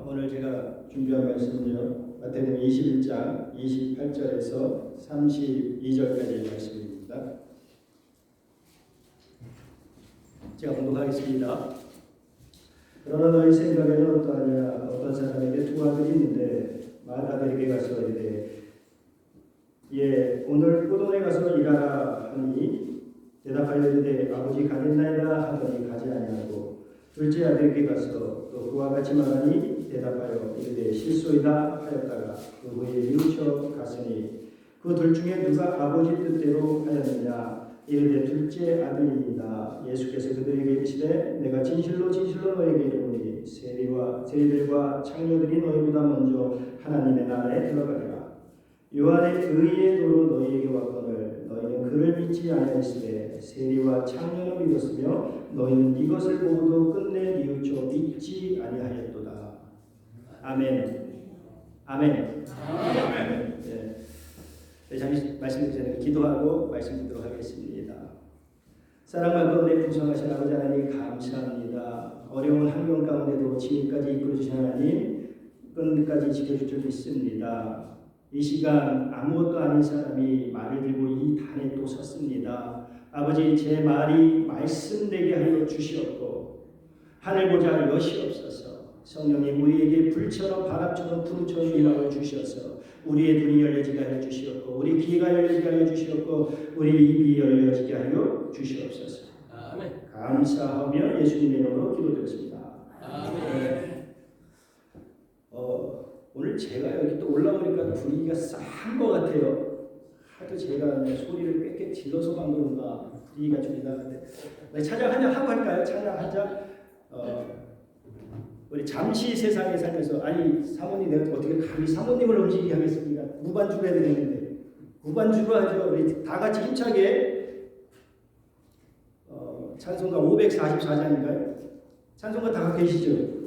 오늘 제가 준비한 말씀은요, 마태복음 21장 28절에서 32절까지의 말씀입니다. 제가 봉독하겠습니다. 그러나 너희 생각에는 어떠하냐? 어떤 사람에게 두 아들이 있는데 맏아들에게 가서 이르되 오늘 포도원에 가서 일하라 하니 대답하여 이르되 아버지 가겠나이다 하더니 가지 아니하고 둘째 아들에게 가서 또 그와 같이 말하니 대답하여 이르되 실소이다 하였다가 그 후에 뉘우쳐 갔으니 그 둘 중에 누가 아버지 뜻대로 하였느냐? 이르되 둘째 아들이니라. 예수께서 그들에게 이르시되 내가 진실로 진실로 너에게 이르노니 세리들과 창녀들이 너희보다 먼저 하나님의 나라에 들어가리라. 요한의 의의 도로 너희에게 왔거늘 너희는 그를 믿지 아니하였으되 세리와 창녀는 믿었으며 너희는 이것을 보고도 끝내 뉘우쳐 믿지 아니하였도다. 아멘. 아멘. 아멘. 네, 잠시 말씀드리기 전에 기도하고 말씀드리도록 하겠습니다. 사랑과 은혜 풍성하신 아버지 하나님 감사합니다. 어려운 환경 가운데도 지금까지 이끌어주신 하나님 끝까지 지켜줄 줄 믿습니다. 이 시간 아무것도 아닌 사람이 말을 들고 이 단에 또 섰습니다. 아버지 제 말이 말씀되게 하여 주시옵고 하늘 보자 여시옵소서. 성령님 우리에게 불처럼 바람처럼 구름처럼 임하여 주셔서 우리의 눈이 열려지게 하여 주시옵고 우리 귀가 열려지게 하여 주시옵고 우리 입이 열려지게 하여 주시옵소서. 아멘. 감사하며 예수님의 이름으로 기도드렸습니다. 아멘. 오늘 제가 여기 또 올라오니까 분위기가 싼 것 같아요. 하도 제가 소리를 꽥꽥 질러서만 그런가 분위기가 좀 이상한데 찬양 하나 하고 할까요? 찬양 하자. 우리 잠시 세상에 살면서 아니 사모님 내가 어떻게 감히 사모님을 움직이게 하겠습니까? 무반주로 해야 되는데 무반주로 하죠. 우리 다 같이 힘차게 찬송가 544장인가요? 찬송가 다 계시죠?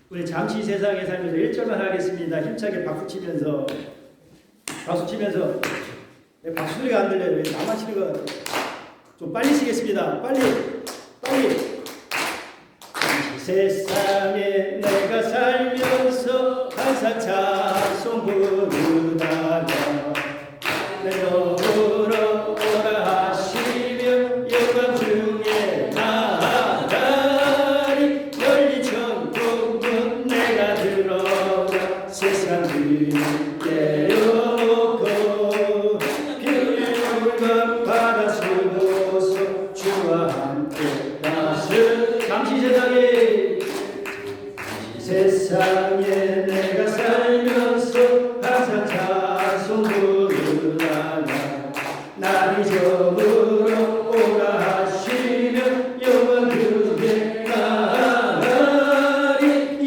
우리 잠시 세상에 살면서 1절만 하겠습니다. 힘차게 박수치면서 박수소리가 안 들려요. 나만 치는 거 좀 빨리 치겠습니다. 빨리 세상에 내가 살면서 항상 찬송 부르다가 내 너으로 오라 하시며 영광 중에 나가리 열린 천국문 내가 들어가 세상 내려놓고 비율과 바다 수고서 주와 함께 나스 잠시 세상에 내가 살면서 항상 찬송 부르다가 날 잊어으로 오라 하시며 영원 그게 나가리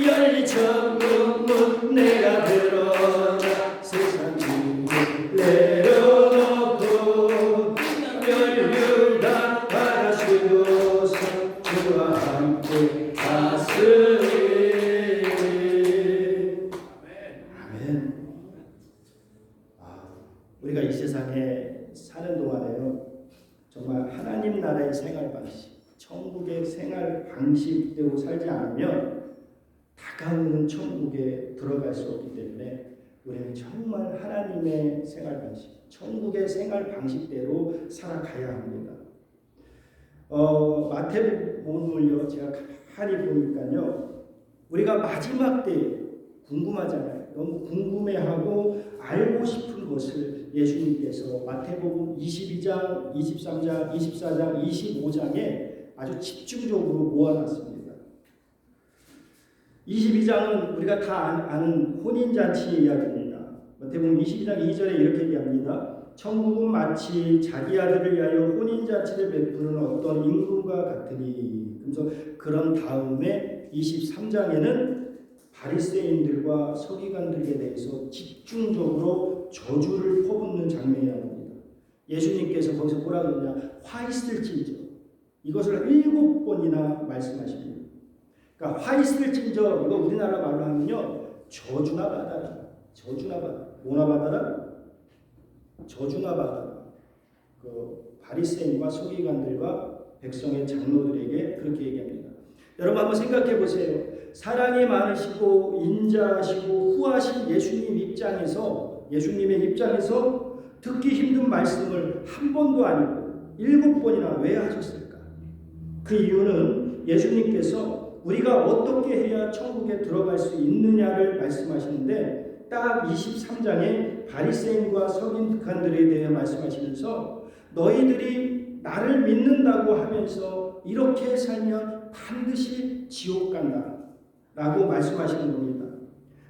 열린 천국문 내가 들어가 세상 내려놓고 열류가 바다 수고서 주와 함께 가스리 우리가 이 세상에 사는 동안에요 정말 하나님 나라의 생활 방식, 천국의 생활 방식대로 살지 않으면 다가오는 천국에 들어갈 수 없기 때문에 우리는 정말 하나님의 생활 방식, 천국의 생활 방식대로 살아가야 합니다. 마태복음을요 제가 가만히 보니까요 우리가 마지막 때 궁금하잖아요. 너무 궁금해하고 알고 싶은 것을 예수님께서 마태복음 22장, 23장, 24장, 25장에 아주 집중적으로 모아놨습니다. 22장은 우리가 다 아는 혼인잔치 이야기입니다. 마태복음 22장 2절에 이렇게 얘기합니다. 천국은 마치 자기 아들을 위하여 혼인잔치를 베푸는 어떤 임금과 같으니. 그래서 그런 다음에 23장에는 바리새인들과 서기관들에 대해서 집중적으로 저주를 퍼붓는 장면이 나옵니다. 예수님께서 거기서 뭐라 그러냐? 화 있을진저. 이것을 7번이나 말씀하십니다. 그러니까 화 있을진저 이거 우리나라 말로 하면요 저주나 받아라. 저주나 받아라. 뭐나 받아라? 저주나 받아 그 바리새인과 서기관들과 백성의 장로들에게 그렇게 얘기합니다. 여러분 한번 생각해 보세요. 사랑이 많으시고 인자하시고 후하신 예수님의 입장에서 듣기 힘든 말씀을 한 번도 아니고 7번이나 왜 하셨을까? 그 이유는 예수님께서 우리가 어떻게 해야 천국에 들어갈 수 있느냐를 말씀하시는데 딱 23장에 바리새인과 서기관들에 대해 말씀하시면서 너희들이 나를 믿는다고 하면서 이렇게 살면 반드시 지옥 간다 라고 말씀하시는 겁니다.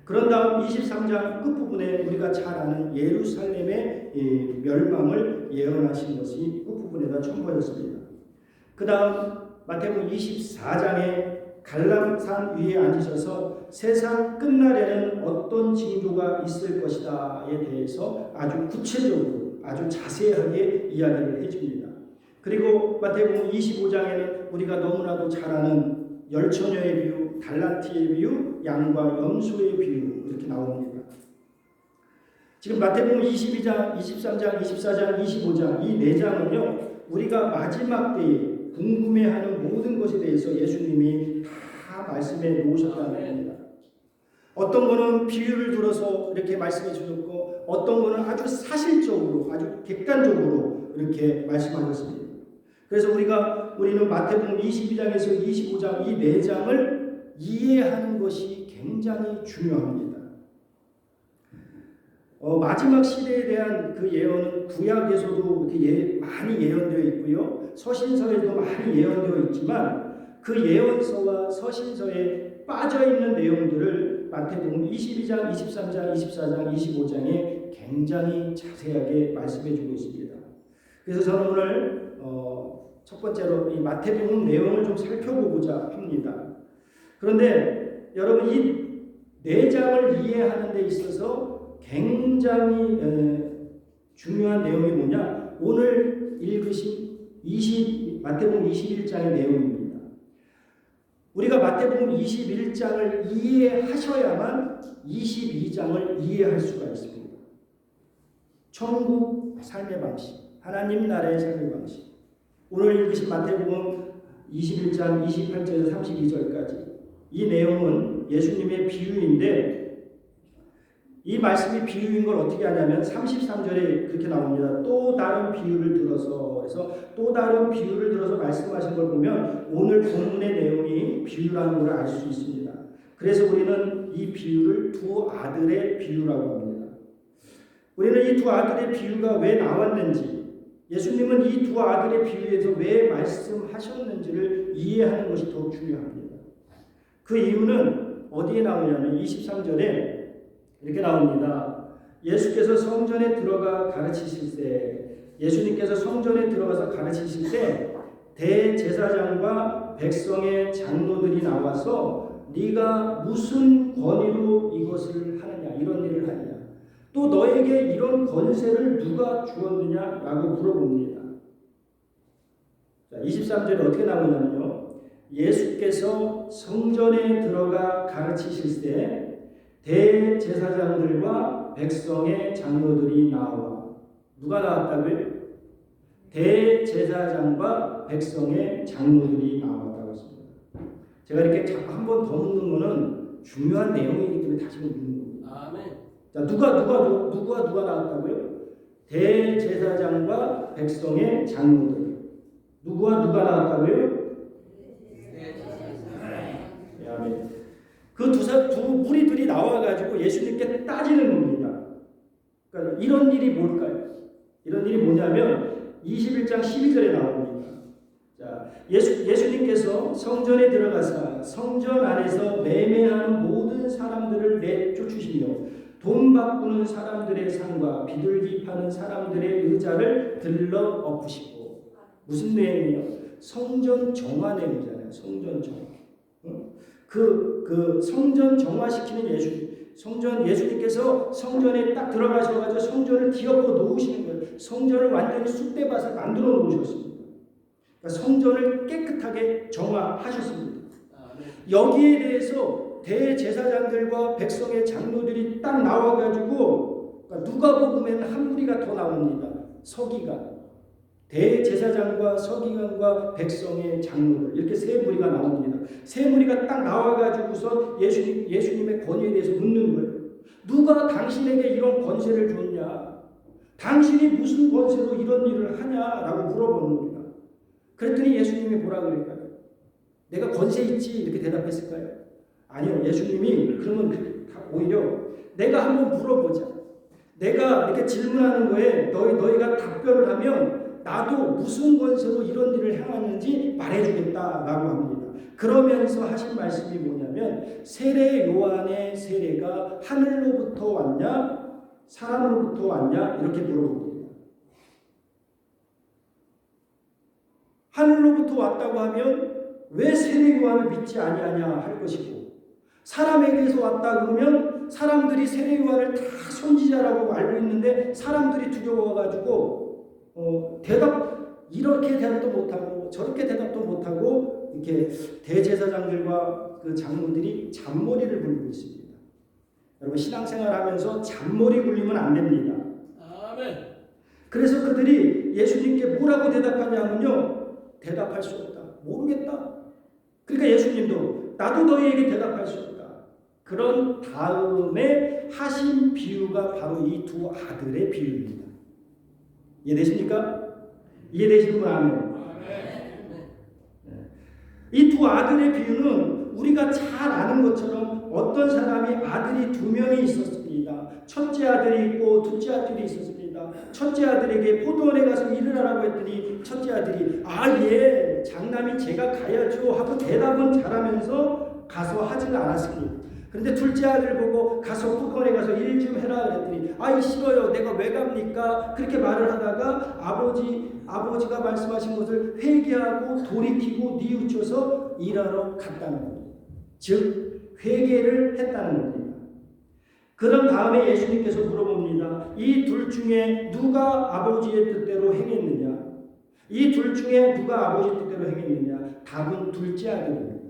그런 다음 23장 끝부분에 우리가 잘 아는 예루살렘의 멸망을 예언하신 것이 끝부분에다 첨부하였습니다. 그 다음 마태복음 24장에 갈람산 위에 앉으셔서 세상 끝날에는 어떤 징조가 있을 것이다에 대해서 아주 구체적으로 아주 자세하게 이야기를 해줍니다. 그리고 마태복음 25장에는 우리가 너무나도 잘 아는 열처녀의 비유, 달란트의 비유, 양과 염소의 비유 이렇게 나옵니다. 지금 마태복음 22장, 23장, 24장, 25장 이 4장은요. 우리가 마지막 때에 궁금해하는 모든 것에 대해서 예수님이 다 말씀해 놓으셨다는 겁니다. 어떤 거는 비유를 들어서 이렇게 말씀해 주셨고 어떤 거는 아주 사실적으로 아주 객관적으로 이렇게 말씀하셨습니다. 그래서 우리는 마태복음 22장에서 25장 이 4장을 이해하는 것이 굉장히 중요합니다. 마지막 시대에 대한 그 예언은 구약에서도 많이 예언되어 있고요. 서신서에도 많이 예언되어 있지만 그 예언서와 서신서에 빠져있는 내용들을 마태복음 22장, 23장, 24장, 25장에 굉장히 자세하게 말씀해주고 있습니다. 그래서 저는 오늘 첫 번째로 이 마태복음 내용을 좀 살펴보고자 합니다. 그런데 여러분 이 4장을 이해하는 데 있어서 굉장히 중요한 내용이 뭐냐? 오늘 읽으신 마태복음 21장의 내용입니다. 우리가 마태복음 21장을 이해하셔야만 22장을 이해할 수가 있습니다. 천국 삶의 방식, 하나님 나라의 삶의 방식. 오늘 읽으신 마태복음 21장 28절에서 32절까지 이 내용은 예수님의 비유인데 이 말씀이 비유인 걸 어떻게 하냐면 33절에 그렇게 나옵니다. 또 다른 비유를 들어서 그래서 또 다른 비유를 들어서 말씀하신 걸 보면 오늘 본문의 내용이 비유라는 걸 알 수 있습니다. 그래서 우리는 이 비유를 두 아들의 비유라고 합니다. 우리는 이 두 아들의 비유가 왜 나왔는지 예수님은 이 두 아들의 비유에서 왜 말씀하셨는지를 이해하는 것이 더 중요합니다. 그 이유는 어디에 나오냐면 23절에 이렇게 나옵니다. 예수께서 성전에 들어가 가르치실 때 예수님께서 성전에 들어가서 가르치실 때 대제사장과 백성의 장로들이 나와서 네가 무슨 권위로 이것을 하느냐 이런 일을 하느냐 또 너에게 이런 권세를 누가 주었느냐라고 물어봅니다. 자, 23절에 어떻게 나오냐면요. 예수께서 성전에 들어가 가르치실 때 대제사장들과 백성의 장로들이 나와 누가 나왔다고요? 대제사장과 백성의 장로들이 나왔다고 했습니다. 제가 이렇게 자꾸 한 번 더 묻는 것은 중요한 내용이기 때문에 다시 묻는 겁니다. 아멘. 자, 누가 나왔다고요? 대제사장과 백성의 장로들. 누가 나왔다고요? 아멘. 그 두 무리들이 나와가지고 예수님께 따지는 겁니다. 그러니까 이런 일이 뭘까요? 이런 일이 뭐냐면 21장 12절에 나옵니다. 자, 예수님께서 성전에 들어가서 성전 안에서 매매하는 모든 사람들을 내쫓으시며 돈 바꾸는 사람들의 상과 비둘기 파는 사람들의 의자를 들러 엎으시고 무슨 내용이요? 성전 정화 내용이잖아요. 성전 정화. 그 성전 정화시키는 예수님께서 성전에 딱 들어가셔가지고 성전을 뒤엎어 놓으시는 거예요. 성전을 완전히 쑥대밭을 만들어 놓으셨습니다. 그러니까 성전을 깨끗하게 정화하셨습니다. 여기에 대해서 대제사장들과 백성의 장로들이 딱 나와가지고 그러니까 누가복음에는 한 무리가 더 나옵니다. 서기관, 대제사장과 서기관과 백성의 장로들, 이렇게 세 무리가 나옵니다. 세 무리가 딱 나와가지고서 예수님의 권위에 대해서 묻는 거예요. 누가 당신에게 이런 권세를 줬냐? 당신이 무슨 권세로 이런 일을 하냐라고 물어보는 겁니다. 그랬더니 예수님이 뭐라 그럴까요? 내가 권세 있지? 이렇게 대답했을까요? 아니요. 예수님이 그러면 오히려 내가 한번 물어보자. 내가 이렇게 질문하는 거에 너희가 답변을 하면 나도 무슨 권세로 이런 일을 행하는지 말해주겠다라고 합니다. 그러면서 하신 말씀이 뭐냐면 세례 요한의 세례가 하늘로부터 왔냐 사람으로부터 왔냐 이렇게 물어봅니다. 하늘로부터 왔다고 하면 왜 세례 요한을 믿지 아니하냐 할 것이고, 사람에게서 왔다 그러면 사람들이 세례 요한을 다 선지자라고 알고 있는데 사람들이 두려워가지고 이렇게 대답도 못하고 저렇게 대답도 못하고 이렇게 대제사장들과 그 장로들이 잔머리를 굴리고 있습니다. 여러분 신앙생활하면서 잔머리 굴리면 안 됩니다. 아멘. 그래서 그들이 예수님께 뭐라고 대답하냐면요, 대답할 수 없다. 모르겠다. 그러니까 예수님도 나도 너희에게 대답할 수 없다. 그런 다음에 하신 비유가 바로 이 두 아들의 비유입니다. 이해되십니까? 이해되시는 분 아멘. 이 두 아들의 비유는 우리가 잘 아는 것처럼 어떤 사람이 아들이 두 명이 있었습니다. 첫째 아들이 있고 둘째 아들이 있었습니다. 첫째 아들에게 포도원에 가서 일을 하라고 했더니 첫째 아들이 예 장남이 제가 가야죠 하고 대답은 잘하면서 가서 하질 않았습니다. 그런데 둘째 아들 보고 가서 포도원에 가서 일 좀 해라 그랬더니 싫어요. 내가 왜 갑니까? 그렇게 말을 하다가 아버지가 말씀하신 것을 회개하고 돌이키고 뉘우쳐서 일하러 갔다는 겁니다. 즉 회개를 했다는 겁니다. 그런 다음에 예수님께서 물어봅니다. 이 둘 중에 누가 아버지의 뜻대로 행했느냐? 이 둘 중에 누가 아버지 뜻대로 행했느냐? 답은 둘째 아들입니다.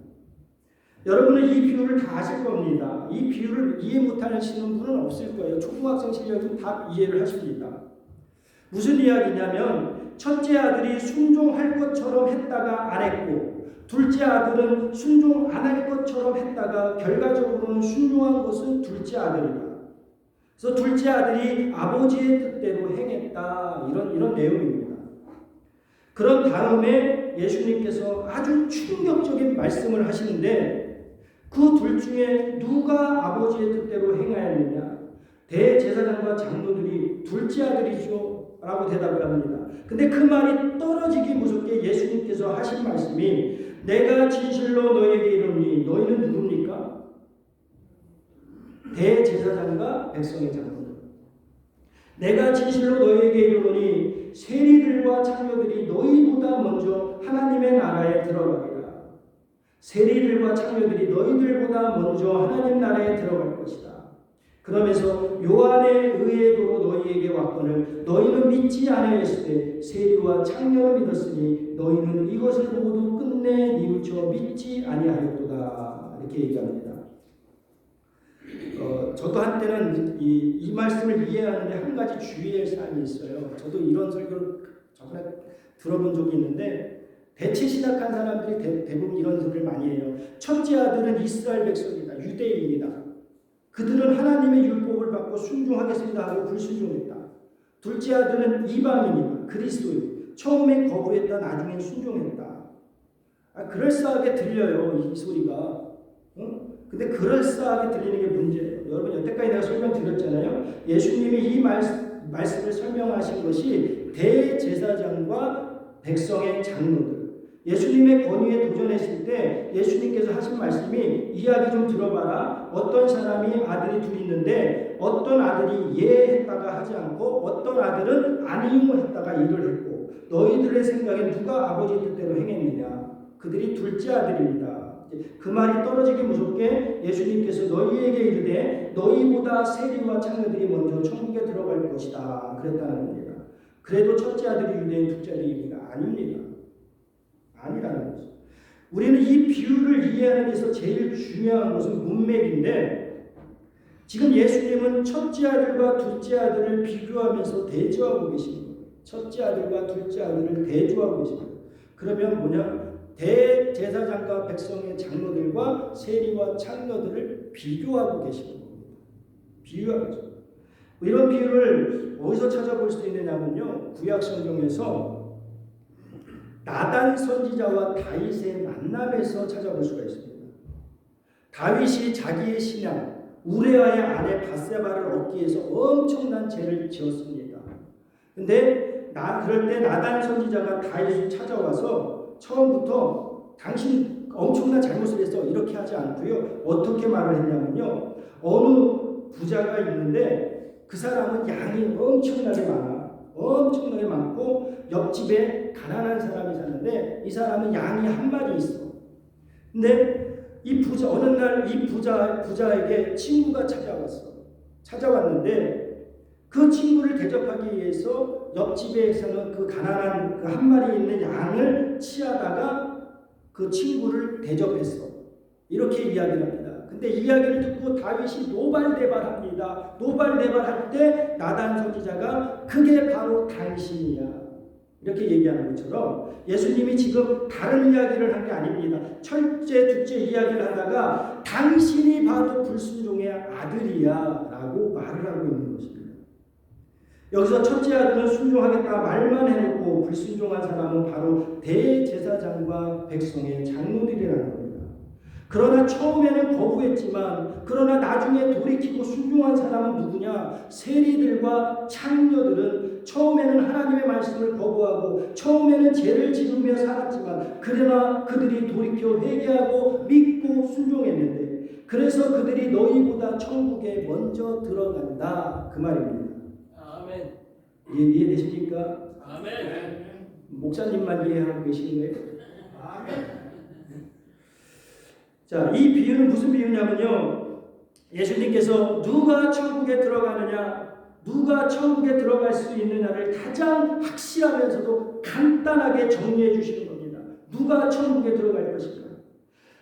여러분은 이 비유를 다 아실 겁니다. 이 비유를 이해 못하시는 분은 없을 거예요. 초등학생 실력은 다 이해를 하십니다. 무슨 이야기냐면 첫째 아들이 순종할 것처럼 했다가 안 했고 둘째 아들은 순종 안 할 것처럼 했다가 결과적으로는 순종한 것은 둘째 아들이다. 그래서 둘째 아들이 아버지의 뜻대로 행했다. 이런 내용입니다. 그런 다음에 예수님께서 아주 충격적인 말씀을 하시는데 그 둘 중에 누가 아버지의 뜻대로 행하였느냐? 대제사장과 장로들이 둘째 아들이죠 라고 대답을 합니다. 근데 그 말이 떨어지기 무섭게 예수님께서 하신 말씀이 내가 진실로 너희에게 이르노니 너희는 누굽니까? 대제사장과 백성의 장로들. 내가 진실로 너희에게 이르노니 세리들과 창녀들이 너희보다 먼저 하나님의 나라에 들어가리라. 세리들과 창녀들이 너희들보다 먼저 하나님 나라에 들어갈 것이다. 그러면서 요한의 의의 도로 너희에게 왔거늘 너희는 믿지 아니하였을 때 세리와 창녀를 믿었으니 너희는 이것을 보고도 끝내 뉘우쳐 믿지 아니하였도다. 이렇게 얘기합니다. 저도 한때는 이 말씀을 이해하는데 한 가지 주의할 사항이 있어요. 저도 이런 설교를 전에 들어본 적이 있는데 대체 신학한 사람들이 대부분 이런 소리를 많이 해요. 첫째 아들은 이스라엘 백성이다. 유대인이다. 그들은 하나님의 율법을 받고 순종하겠습니다 하고 불순종했다. 둘째 아들은 이방인이다. 그리스도인. 처음엔 거부했다. 나중엔 순종했다. 그럴싸하게 들려요. 이 소리가. 근데 그럴싸하게 들리는 게 문제예요. 여러분 여태까지 내가 설명드렸잖아요. 예수님이 이 말씀을 설명하신 것이 대제사장과 백성의 장로들. 예수님의 권위에 도전했을 때 예수님께서 하신 말씀이 이야기 좀 들어봐라. 어떤 사람이 아들이 둘 있는데 어떤 아들이 예 했다가 하지 않고 어떤 아들은 아니요 했다가 일을 했고 너희들의 생각에 누가 아버지 뜻대로 행했느냐. 그들이 둘째 아들입니다. 그 말이 떨어지기 무섭게 예수님께서 너희에게 이르되 너희보다 세리와 창녀들이 먼저 천국에 들어갈 것이다. 그랬다는 겁니다. 그래도 첫째 아들이 유대인, 둘째 아들이 유대인가? 아닙니다. 아니라는 거죠. 우리는 이 비유를 이해하는 데서 제일 중요한 것은 문맥인데 지금 예수님은 첫째 아들과 둘째 아들을 비교하면서 대조하고 계십니다. 첫째 아들과 둘째 아들을 대조하고 계십니다. 그러면 뭐냐? 대제사장과 백성의 장로들과 세리와 창녀들을 비교하고 계시는 겁니다. 비유하죠. 이런 비유를 어디서 찾아볼 수 있느냐면요, 구약 성경에서 나단 선지자와 다윗의 만남에서 찾아볼 수가 있습니다. 다윗이 자기의 신랑 우레아의 아내 밧세바를 얻기 위해서 엄청난 죄를 지었습니다. 근데 그럴 때 나단 선지자가 다윗을 찾아와서 처음부터 당신 엄청난 잘못을 했어 이렇게 하지 않고요, 어떻게 말을 했냐면요, 어느 부자가 있는데 그 사람은 양이 엄청나게 많고 옆집에 가난한 사람이 사는데 이 사람은 양이 한 마리 있어. 근데 이 부자, 어느 날 이 부자에게 친구가 찾아왔는데 그 친구를 대접하기 위해서 옆집에서는 그 가난한 그 한 마리 있는 양을 치하다가 그 친구를 대접했어. 이렇게 이야기를 합니다. 근데 이야기를 듣고 다윗이 노발대발합니다. 노발대발할 때 나단 선지자가 그게 바로 당신이야, 이렇게 얘기하는 것처럼 예수님이 지금 다른 이야기를 한 게 아닙니다. 첫째, 둘째 이야기를 하다가 당신이 바로 불순종의 아들이야 라고 말을 하고 있는 것입니다. 여기서 첫째 아들은 순종하겠다 말만 해놓고 불순종한 사람은 바로 대제사장과 백성의 장로들이라는 겁니다. 그러나 처음에는 거부했지만 그러나 나중에 돌이키고 순종한 사람은 누구냐? 세리들과 창녀들은 처음에는 하나님의 말씀을 거부하고 처음에는 죄를 지으며 살았지만 그러나 그들이 돌이켜 회개하고 믿고 순종했는데 그래서 그들이 너희보다 천국에 먼저 들어간다, 그 말입니다. 아멘. 이해되십니까? 아멘. 목사님만 이해하고 계시는 거예요? 아멘. 자, 이 비유는 무슨 비유냐면요, 예수님께서 누가 천국에 들어가느냐, 누가 천국에 들어갈 수 있느냐를 가장 확실하면서도 간단하게 정리해 주시는 겁니다. 누가 천국에 들어갈 것인가?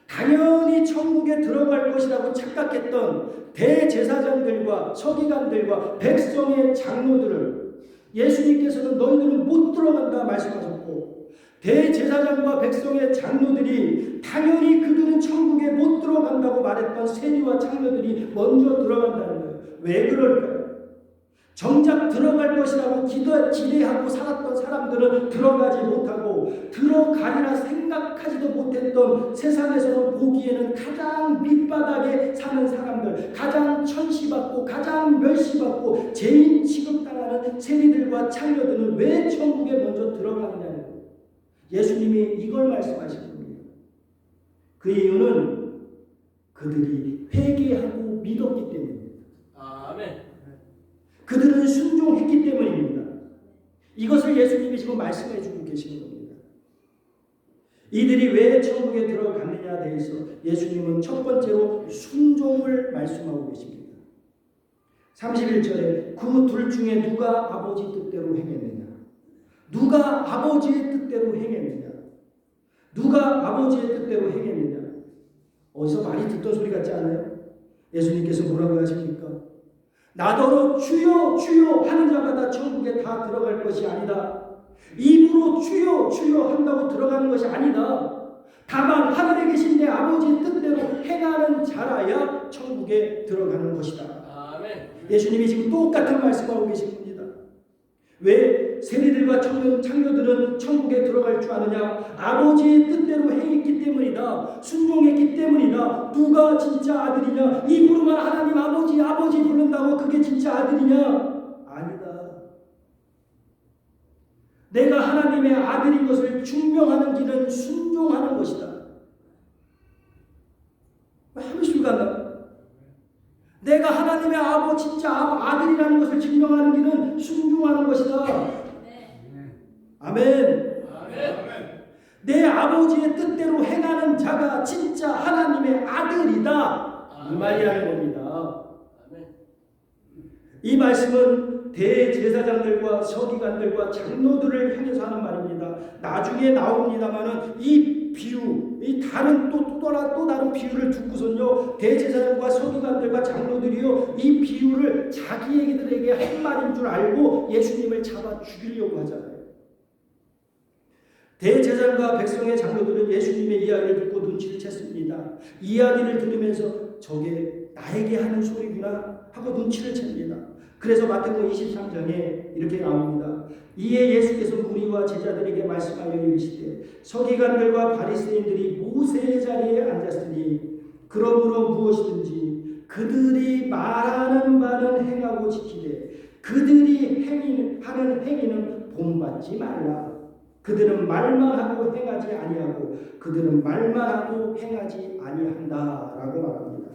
당연히 천국에 들어갈 것이라고 착각했던 대제사장들과 서기관들과 백성의 장로들을 예수님께서는 너희들은 못 들어간다 말씀하셨고, 대제사장과 백성의 장로들이 당연히 그들은 천국에 못 들어간다고 말했던 세리와 창녀들이 먼저 들어간다는 거예요. 왜 그럴까요? 정작 들어갈 것이라고 기대하고 살았던 사람들은 들어가지 못하고 들어가리라 생각하지도 못했던, 세상에서는 보기에는 가장 밑바닥에 사는 사람들, 가장 천시받고 가장 멸시받고 죄인 취급당하는 세리들과 창녀들은 왜 천국에 먼저 들어가느냐는 거예요. 예수님이 이걸 말씀하신 겁니다. 그 이유는 그들이 회개하고 믿었기 때문입니다. 아멘. 그들은 순종했기 때문입니다. 이것을 예수님이 지금 말씀해 주고 계시는 겁니다. 이들이 왜 천국에 들어갔느냐에 대해서 예수님은 첫 번째로 순종을 말씀하고 계십니다. 31절에 그 둘 중에 누가 아버지 뜻대로 행했느냐, 누가 아버지의 뜻대로 행했느냐, 누가 아버지의 뜻대로 행했느냐. 어디서 많이 듣던 소리 같지 않아요? 예수님께서 뭐라고 하십니까? 나더러 주여 주여 하는 자마다 천국에 다 들어갈 것이 아니다. 입으로 주여 주여 한다고 들어가는 것이 아니다. 다만 하늘에 계신 내 아버지의 뜻대로 행하는 자라야 천국에 들어가는 것이다. 아멘. 예수님이 지금 똑같은 말씀하고 계신 겁니다. 왜 세리들과 창녀들은 천국에 들어갈 줄 아느냐? 아버지의 뜻대로 행했기 때문이다. 순종했기 때문이다. 누가 진짜 아들이냐? 입으로만 하나님 아버지 아버지 부른다고 그게 진짜 아들이냐? 아니다. 내가 하나님의 아들인 것을 증명하는 길은 순종하는 것이다. 왜 한 번씩 간다? 내가 하나님의 진짜 아들이라는 것을 증명하는 길은 순종하는 것이다. 아멘. 내 아버지의 뜻대로 행하는 자가 진짜 하나님의 아들이다. 이 말이라는 겁니다. 이 말씀은 대제사장들과 서기관들과 장로들을 향해서 하는 말입니다. 나중에 나옵니다마는 이 이 비유, 이 다른 또 다른 비유를 듣고선요, 대제사장과 서기관들과 장로들이요, 이 비유를 자기들에게 한 말인 줄 알고 예수님을 잡아 죽이려고 하잖아요. 대제사장과 백성의 장로들은 예수님의 이야기를 듣고 눈치를 챘습니다. 이야기를 들으면서 저게 나에게 하는 소리구나 하고 눈치를 챕니다. 그래서 마태복음 23장에 이렇게 나옵니다. 이에 예수께서 무리와 제자들에게 말씀하여 이르시되 서기관들과 바리새인들이 모세의 자리에 앉았으니 그러므로 무엇이든지 그들이 말하는 바는 행하고 지키되 그들이 하는 행위는 본받지 말라. 그들은 말만 하고 행하지 아니하고 그들은 말만 하고 행하지 아니한다라고 말합니다.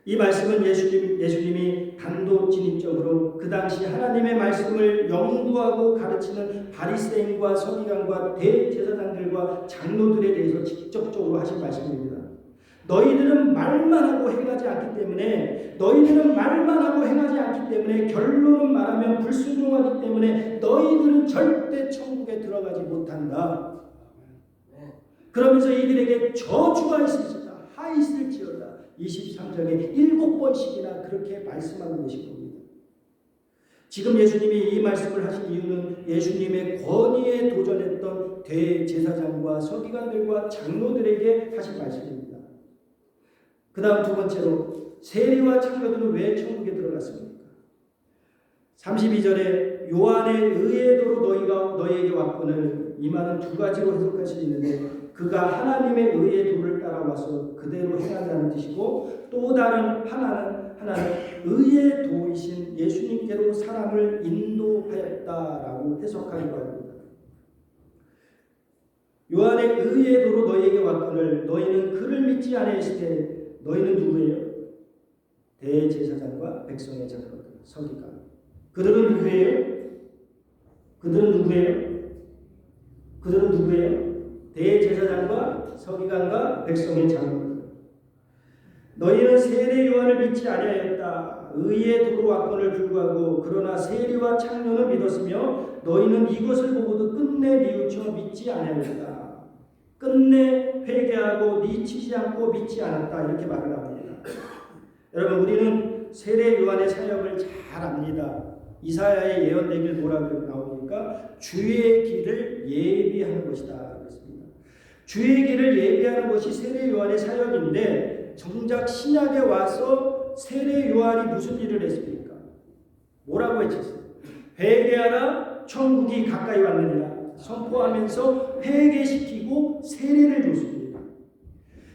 이 말씀은 예수님이 단도직입적으로 그 당시 하나님의 말씀을 연구하고 가르치는 바리새인과 서기관과 대제사장들과 장로들에 대해서 직접적으로 하신 말씀입니다. 너희들은 말만 하고 행하지 않기 때문에 결론은 말하면 불순종하기 때문에 너희들은 절대 천국에 들어가지 못한다. 그러면서 이들에게 저주가 있을지어다 하있을지어다 23장에 7번씩이나 그렇게 말씀하는 것인 겁니다. 지금 예수님이 이 말씀을 하신 이유는 예수님의 권위에 도전했던 대제사장과 서기관들과 장로들에게 하신 말씀입니다. 그 다음 두 번째로 세리와 창녀들은 왜 천국에 들어갔습니까? 32절에 요한의 의의 도로 너희에게 왔거늘, 이 말은 두 가지로 해석할 수 있는데 그가 하나님의 의의 도를 따라와서 그대로 행한다는 뜻이고, 또 다른 하나는 의의 도이신 예수님께로 사람을 인도하였다라고 해석하기도 합니다. 요한의 의의 도로 너희에게 왔거늘 너희는 그를 믿지 아니하시되 너희는 누구예요? 대제사장과 백성의 장로들, 서기관. 그들은 누구예요? 대제사장과 서기관과 백성의 장로들. 너희는 세례 요한을 믿지 아니하였다. 의의 도로 왔거늘 불구하고 그러나 세리와 창녀는 믿었으며 너희는 이것을 보고도 끝내 뉘우쳐 믿지 아니하였다. 끝내 회개하고 니치지 않고 믿지 않았다. 이렇게 말을 합니다. 여러분, 우리는 세례 요한의 사역을 잘 압니다. 이사야의 예언되길 뭐라고 나오니까 주의 길을 예비하는 것이다 그랬습니다. 주의 길을 예비하는 것이 세례 요한의 사역인데, 정작 신약에 와서 세례 요한이 무슨 일을 했습니까? 뭐라고 했겠어요? 회개하라, 천국이 가까이 왔느니라 선포하면서 회개시키고 세례를 줬습니다.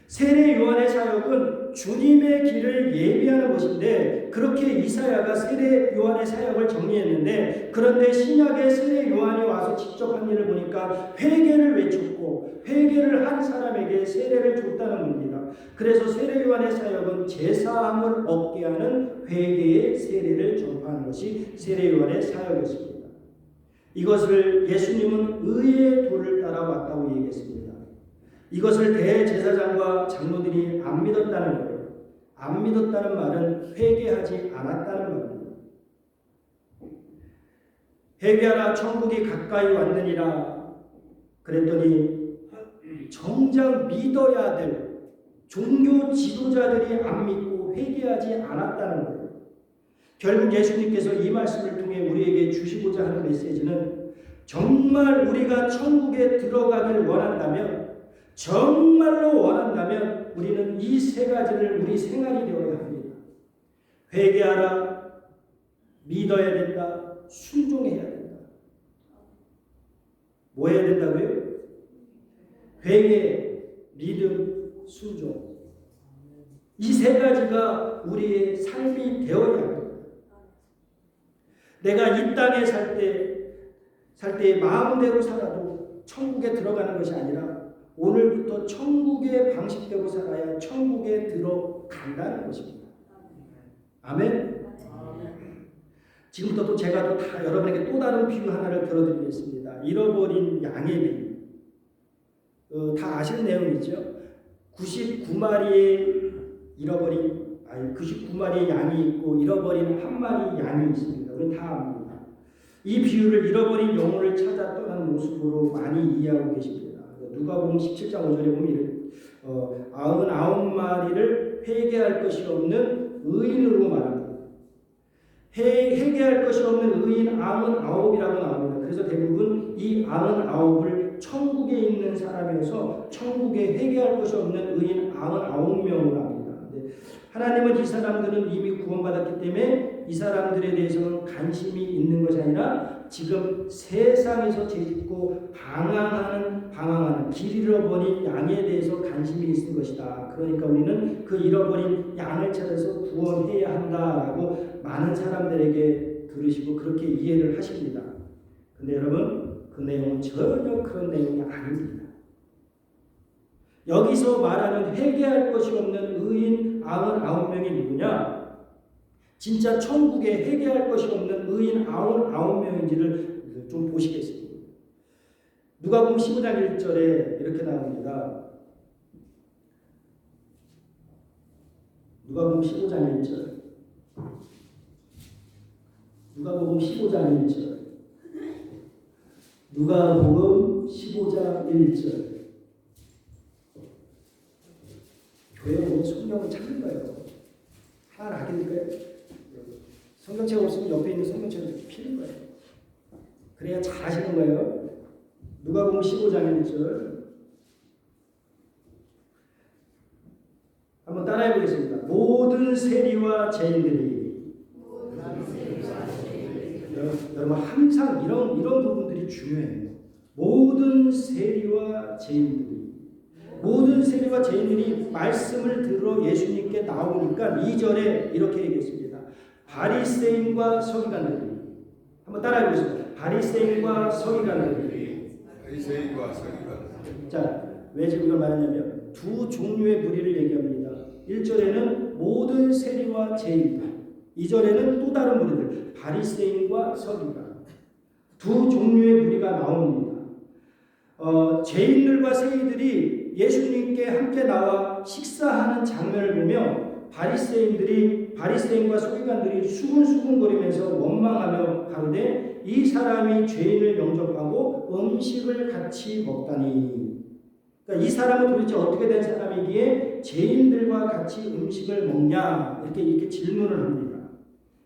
세례 요한의 사역은 주님의 길을 예비하는 것인데, 그렇게 이사야가 세례 요한의 사역을 정리했는데, 그런데 신약의 세례 요한이 와서 직접 한 일을 보니까 회개를 외쳤고 회개를 한 사람에게 세례를 줬다는 겁니다. 그래서 세례 요한의 사역은 제사함을 얻게 하는 회개의 세례를 전파하는 것이 세례 요한의 사역이었습니다. 이것을 예수님은 의의 도를 따라왔다고 얘기했습니다. 이것을 대제사장과 장로들이 안 믿었다는 거예요. 안 믿었다는 말은 회개하지 않았다는 말입니다. 회개하라, 천국이 가까이 왔느니라 그랬더니 정작 믿어야 될 종교 지도자들이 안 믿고 회개하지 않았다는 거예요. 결국 예수님께서 이 말씀을 통해 우리에게 주시고자 하는 메시지는, 정말 우리가 천국에 들어가길 원한다면, 정말로 원한다면 우리는 이 세 가지를 우리 생활이 되어야 합니다. 회개하라, 믿어야 된다, 순종해야 된다. 뭐 해야 된다고요? 회개, 믿음, 순종. 이 세 가지가 우리의 삶이 되어야 합니다. 내가 이 땅에 살 때 마음대로 살아도 천국에 들어가는 것이 아니라 오늘부터 천국의 방식대로 살아야 천국에 들어간다는 것입니다. 아멘? 지금부터 또 제가 다 여러분에게 또 다른 비유 하나를 들어드리겠습니다. 잃어버린 양의 비유. 다 아시는 내용이죠. 99마리의 양이 있고 잃어버린 한 마리 양이 있습니다. 우리 다 압니다. 이 비유를 잃어버린 영혼을 찾아 떠난 모습으로 많이 이해하고 계십니다. 누가복음 17장 5절에 보면 99마리를 회개할 것이 없는 의인으로 말합니다. 회개할 것이 없는 의인 99이라고 나옵니다. 그래서 대부분 이 99을 천국에 있는 사람이어서 천국에 회개할 것이 없는 의인 99명으로 합니다. 하나님은 이 사람들은 이미 구원받았기 때문에 이 사람들에 대해서는 관심이 있는 것이 아니라 지금 세상에서 죄짓고 방황하는 길 잃어버린 양에 대해서 관심이 있을 것이다. 그러니까 우리는 그 잃어버린 양을 찾아서 구원해야 한다라고 많은 사람들에게 들으시고 그렇게 이해를 하십니다. 근데 여러분 그 내용은 전혀 그런 내용이 아닙니다. 여기서 말하는 회개할 것이 없는 의인 99명이 누구냐? 진짜 천국에 회개할 것이 없는 의인 99명인지를 좀 보시겠습니다. 누가복음 15장 1절에 이렇게 나옵니다. 누가복음 15장 1절. 누가복음 15장 1절. 누가복음 15장 1절. 교회 오면 성경을 찾는 거예요. 하나 하게 될까요? 성경책 없으면 옆에 있는 성경책을 이렇게 피는 거예요. 그래야 잘 하시는 거예요. 누가복음 15장 1절 한번 따라해 보겠습니다. 모든 세리와 죄인들이 여러분 항상 이런 부분들이 중요해요. 모든 세리와 죄인들이 말씀을 들어 예수님께 나오니까 2절에 이렇게 얘기했습니다. 바리새인과 서기관들이 한번 따라해 보겠습니다. 바리새인과 서기관들이 자, 왜 지금 이걸 말하냐면 두 종류의 무리를 얘기합니다. 1절에는 모든 세리와 죄인들, 2절에는 또 다른 무리들 바리새인과 서기관 두 종류의 무리가 나옵니다. 죄인들과 세리들이 예수님께 함께 나와 식사하는 장면을 보며 바리새인과 서기관들이 수군수군거리면서 원망하며 가로되 이 사람이 죄인을 영접하고 음식을 같이 먹다니. 그러니까 이 사람은 도대체 어떻게 된 사람이기에 죄인들과 같이 음식을 먹냐 이렇게 질문을 합니다.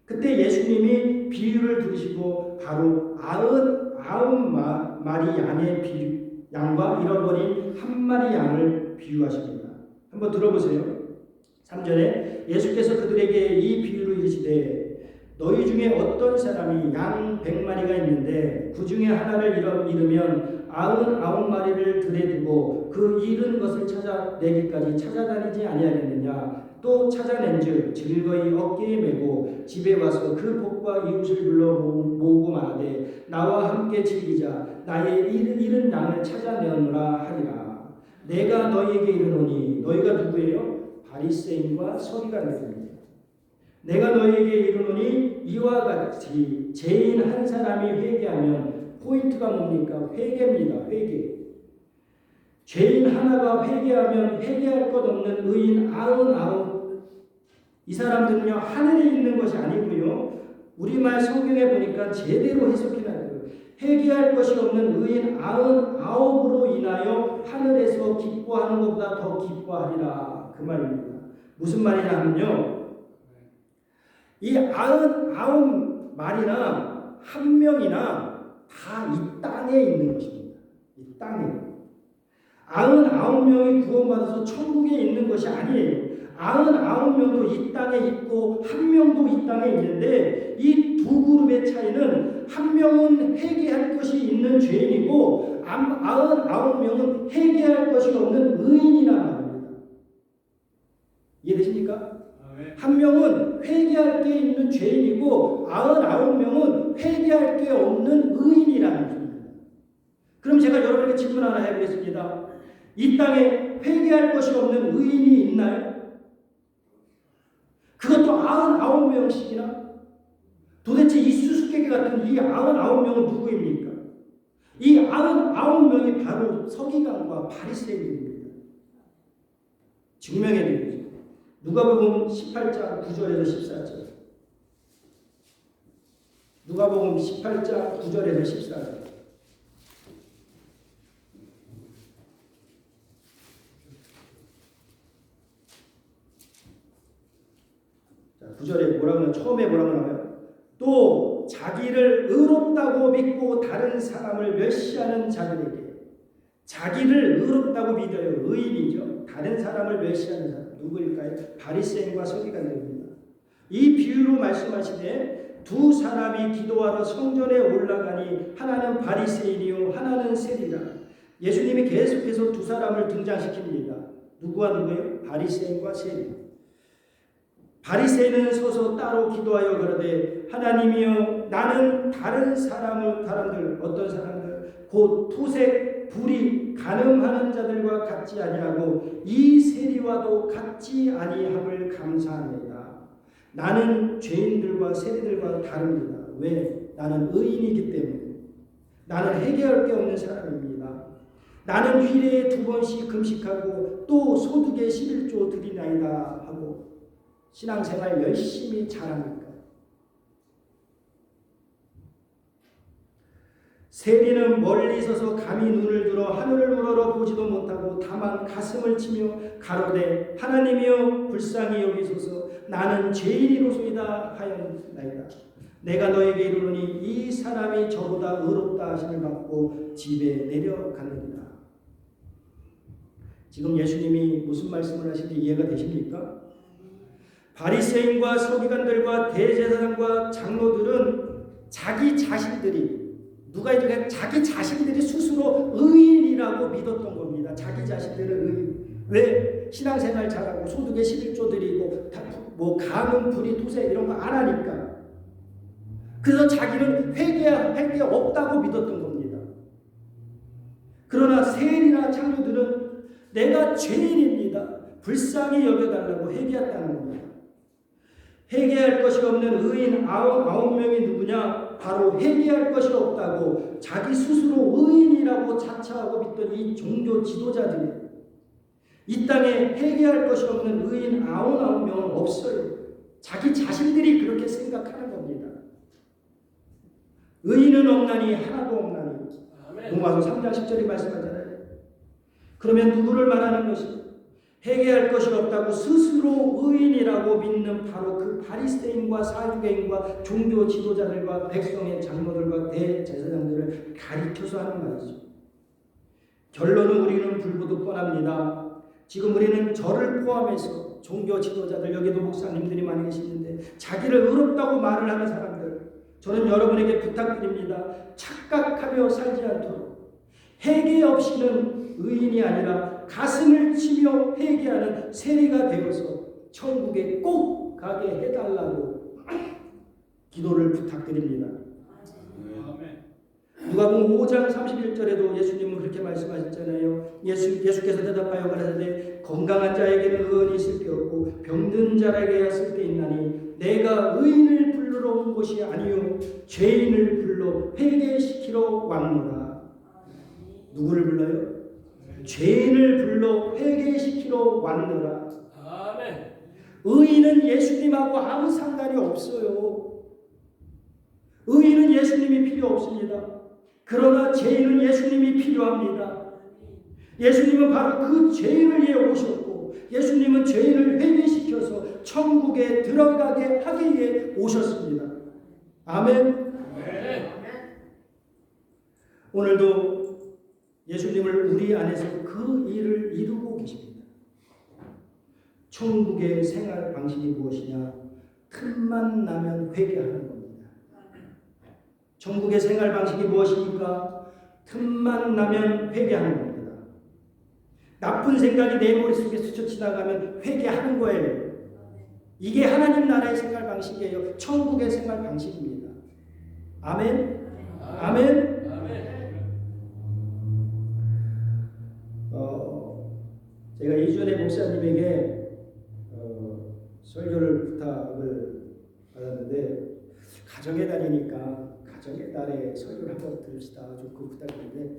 그때 예수님이 비유를 들으시고 바로 99마리 양과 잃어버린 한 마리 양을 비유하십니다. 한번 들어보세요. 3절에 예수께서 그들에게 이 비유를 이르시되 너희 중에 어떤 사람이 양 100마리가 있는데 그 중에 하나를 잃으면 99마리를 들에 두고 그 잃은 것을 찾아내기까지 찾아다니지 아니하겠느냐. 또 찾아낸즉 즐거이 어깨에 메고 집에 와서 그 복과 이웃을 불러 모으고 말하되 나와 함께 즐기자. 나의 잃은 양을 찾아내오노라 하리라. 내가 너희에게 이르노니 너희가 누구예요? 바리새인과 서기관들입니다. 내가 너희에게 이르노니 이와 같이 죄인 한 사람이 회개하면 포인트가 뭡니까? 회개입니다. 회개. 죄인 하나가 회개하면 회개할 것 없는 의인 99. 이 사람들은요 하늘에 있는 것이 아니고요. 우리말 성경에 보니까 제대로 해석해놔요. 회개할 것이 없는 의인 99으로 인하여 하늘에서 기뻐하는 것보다 더 기뻐하리라. 그 말입니다. 무슨 말이냐면요. 이 99마리나 한 명이나 다 이 땅에 있는 것입니다. 이 땅에. 99명이 구원받아서 천국에 있는 것이 아니에요. 99명도 이 땅에 있고 한 명도 이 땅에 있는데 이 두 그룹의 차이는 한 명은 회개할 것이 있는 죄인이고 99명은 회개할 것이 없는 의인이란 말입니다. 이해되십니까? 한 명은 회개할 게 있는 죄인이고 99명은 회개할 게 없는 의인이라는 겁니다. 그럼 제가 여러분에게 질문 하나 해보겠습니다. 이 땅에 회개할 것이 없는 의인이 있나요? 그것도 99명씩이나? 도대체 이 수수께끼 같은 이 99명은 누구입니까? 이 99명이 바로 서기관과 바리새인입니다. 증명해 드리겠습니다. 누가복음 18장 9절에서 14절. 누가복음 18장 9절에서 14절. 또 자기를 의롭다고 믿고 다른 사람을 멸시하는 자들에게 자기를 의롭다고 믿어요. 의인이죠. 다른 사람을 멸시하는 사람 누구일까요? 바리새인과 서기관들입니다. 이 비유로 말씀하시되 두 사람이 기도하러 성전에 올라가니 하나는 바리새인이요 하나는 세리라. 예수님이 계속해서 두 사람을 등장시킵니다. 누구와 누구예요? 바리새인과 세리. 바리새인은 서서 따로 기도하여 그러되 하나님이여 나는 다른 사람들 어떤 사람들 곧 토색 불이 간음하는 자들과 같지 아니하고 이 세리와도 같지 아니함을 감사합니다. 나는 죄인들과 세리들과 다릅니다. 왜? 나는 의인이기 때문에. 나는 회개할 게 없는 사람입니다. 나는 휘레에 2번씩 금식하고 또 소득의 11조 드리나이다 하고 신앙생활 열심히 잘합니까? 세리는 멀리 서서 감히 눈을 들어 하늘을 우러러 보지도 못하고 다만 가슴을 치며 가로되 하나님이여 불쌍히 여기소서 나는 죄인이로소이다 하였나이다. 내가 너에게 이르노니 이 사람이 저보다 의롭다 하심을 받고 집에 내려갔느니라. 지금 예수님이 무슨 말씀을 하시는지 이해가 되십니까? 바리새인과 서기관들과 대제사장과 장로들은 자기 자신들이 누가 이제 자기 자신들이 스스로 의인이라고 믿었던 겁니다. 자기 자신들은 의인. 왜? 신앙생활 잘하고 소득의 11조 드리고 뭐 간음 불의 토세 이런 거 안 하니까. 그래서 자기는 회개할 게 없다고 믿었던 겁니다. 그러나 세리나 장로들은 내가 죄인입니다. 불쌍히 여겨달라고 회개했다는 겁니다. 회개할 것이 없는 의인 99명이 누구냐? 바로 회개할 것이 없다고 자기 스스로 의인이라고 자처하고 믿던 이 종교 지도자들이 이 땅에 회개할 것이 없는 의인 99명은 없어요. 자기 자신들이 그렇게 생각하는 겁니다. 의인은 없나니 하나도 없나니. 로마서 3장 10절이 말씀하잖아요. 그러면 누구를 말하는 것이? 회개할 것이 없다고 스스로 의인이라고 믿는 바로 그 바리새인과 사두개인과 종교 지도자들과 백성의 장로들과 대제사장들을 가리켜서 하는 말이죠. 결론은 우리는 불보듯 뻔합니다. 지금 우리는 저를 포함해서 종교 지도자들 여기도 목사님들이 많이 계시는데 자기를 의롭다고 말을 하는 사람들 저는 여러분에게 부탁드립니다. 착각하며 살지 않도록 회개 없이는 의인이 아니라 가슴을 치며 회개하는 세리가 되어서 천국에 꼭 가게 해달라고 기도를 부탁드립니다. 누가복음 5장 31절에도 예수님은 그렇게 말씀하셨잖아요. 예수께서 대답하여 가라사대 건강한 자에게는 의원이 있을 게 없고 병든 자에게야 쓸 데 있나니 내가 의인을 불러러 온 것이 아니요 죄인을 불러 회개시키러 왔노라. 누구를 불러요? 죄인을 불러 회개시키러 왔노라. 아멘. 의인은 예수님하고 아무 상관이 없어요. 의인은 예수님이 필요 없습니다. 그러나 죄인은 예수님이 필요합니다. 예수님은 바로 그 죄인을 위해 오셨고 예수님은 죄인을 회개시켜서 천국에 들어가게 하기 위해 오셨습니다. 아멘. 오늘도 예수님을 우리 안에서 그 일을 이루고 계십니다. 천국의 생활 방식이 무엇이냐? 틈만 나면 회개하는 겁니다. 천국의 생활 방식이 무엇입니까? 틈만 나면 회개하는 겁니다. 나쁜 생각이 내 머릿속에 스쳐 지나가면 회개하는 거예요. 이게 하나님 나라의 생활 방식이에요. 천국의 생활 방식입니다. 아멘. 아멘. 제가 2주 전에 목사님에게 설교를 부탁을 받았는데 가정의 달이니까 가정의 달에 설교를 한번 들읍시다. 좀 그 부탁인데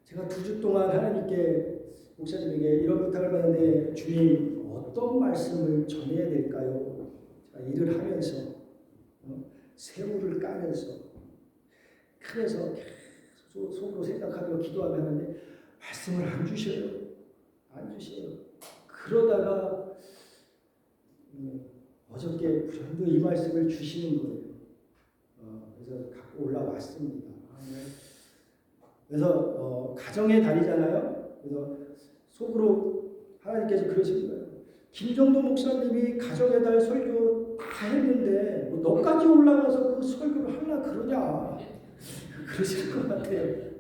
제가 2주 동안 하나님께 목사님에게 이런 부탁을 받았는데 주님 어떤 말씀을 전해야 될까요? 제가 일을 하면서 새우를 까면서 그래서 계속 속으로 생각하며 기도하며 하는데 말씀을 안 주셔요. 안 주셔요. 그러다가 어저께 불현듯 이 말씀을 주시는 거예요. 그래서 갖고 올라왔습니다. 그래서 가정의 달이잖아요. 그래서 속으로 하나님께서 그러시는 거예요. 김정도 목사님이 가정의 달 설교 다 했는데 뭐 너까지 올라가서 그 설교를 하려 그러냐 그러실 것 같아요.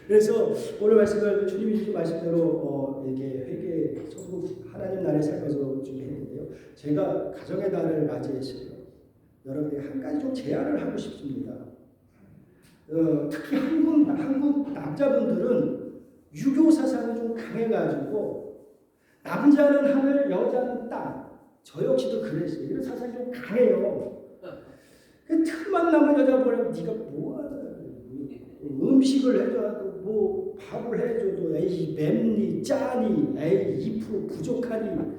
그래서 오늘 말씀을 주님이 주신 말씀대로 이게 회개 천국 하나님 나라에 살면서 준비했는데요. 제가 가정의 달을 맞이했어요. 여러분에게 한 가지 좀 제안을 하고 싶습니다. 특히 한국 남자분들은 유교 사상이 좀 강해가지고 남자는 하늘, 여자는 땅. 저 역시도 그랬어요. 이런 사상이 좀 강해요. 그 틈만 나면 여자 보려면 네가 뭐하냐. 음식을 해줘도 뭐 밥을 해줘도 에이 맵니 짜니 에이 2% 부족하니